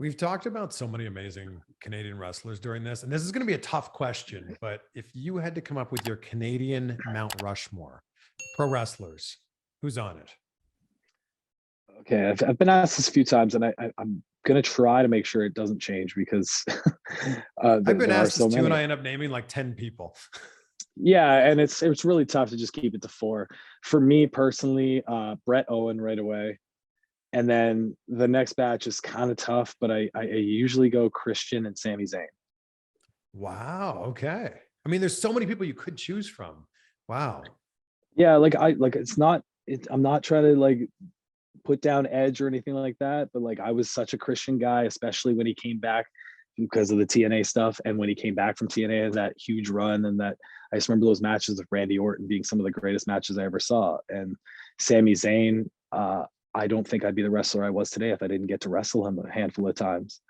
We've talked about so many amazing Canadian wrestlers during this, and this is going to be a tough question, but if you had to come up with your Canadian Mount Rushmore, pro wrestlers, who's on it? Okay, I've been asked this a few times, and I'm gonna try to make sure it doesn't change because I've been there are asked this so too, and many. I end up naming like 10 people. Yeah, and it's really tough to just keep it to four. For me personally, Brett Owen right away, and then the next batch is kind of tough, but I usually go Christian and Sami Zayn. Wow. Okay. I mean, there's so many people you could choose from. Wow. Yeah, like it's not. I'm not trying to like put down Edge or anything like that, but like I was such a Christian guy, especially when he came back because of the TNA stuff, and when he came back from TNA and that huge run, and that I just remember those matches of Randy Orton being some of the greatest matches I ever saw. And Sami Zayn, I don't think I'd be the wrestler I was today if I didn't get to wrestle him a handful of times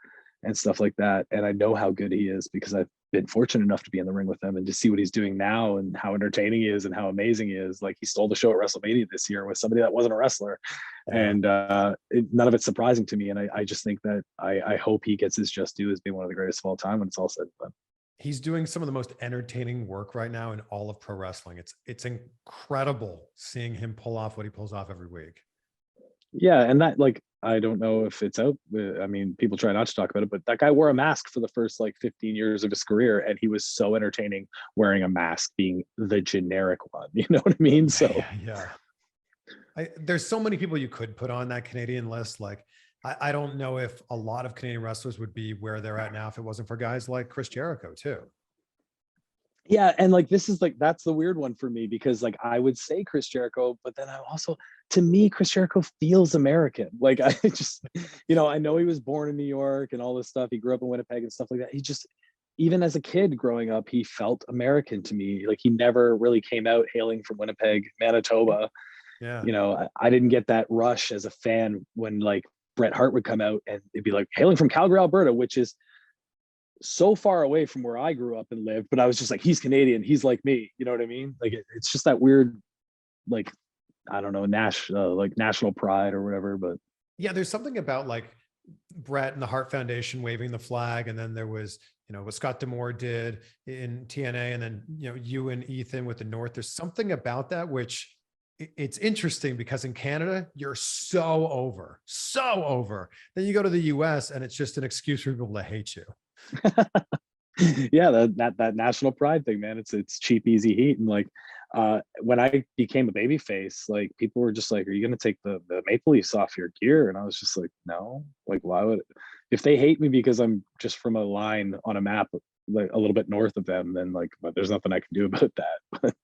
and stuff like that. And I know how good he is because I've been fortunate enough to be in the ring with him and to see what he's doing now and how entertaining he is and how amazing he is. Like he stole the show at WrestleMania this year with somebody that wasn't a wrestler, Yeah. and none of it's surprising to me. And I just think that I hope he gets his just due as being one of the greatest of all time when it's all said and done. He's doing some of the most entertaining work right now in all of pro wrestling. It's incredible seeing him pull off what he pulls off every week. Yeah, and that like I don't know if it's out. I mean, people try not to talk about it, but that guy wore a mask for the first like 15 years of his career, and he was so entertaining wearing a mask, being the generic one. You know what I mean? So Yeah. There's so many people you could put on that Canadian list. Like, I don't know if a lot of Canadian wrestlers would be where they're at now if it wasn't for guys like Chris Jericho, too. yeah, and like this is like that's the weird one for me because like I would say Chris Jericho, but then I also to me Chris Jericho feels American. Like I just I know he was born in New York and all this stuff. He grew up in Winnipeg and stuff like that. He just even as a kid growing up, he felt American to me. Like he never really came out hailing from Winnipeg, Manitoba. Yeah. I didn't get that rush as a fan when like Bret Hart would come out and it'd be like hailing from Calgary, Alberta, which is so far away from where I grew up and lived, but I was just like, he's Canadian, he's like me. You know what I mean? Like it's just that weird, like I don't know, like national pride or whatever. But Yeah. There's something about like Brett and the Hart Foundation waving the flag. And then there was, what Scott Demore did in TNA. And then, you and Ethan with the North. There's something about that, which it's interesting because in Canada, you're so over, so over. Then you go to the US and it's just an excuse for people to hate you. yeah, that national pride thing, man. It's cheap, easy heat. And like when I became a baby face, like people were just like, are you gonna take the maple leafs off your gear? And I was just like, no, like why would if they hate me because I'm just from a line on a map like a little bit north of them, then like but there's nothing I can do about that.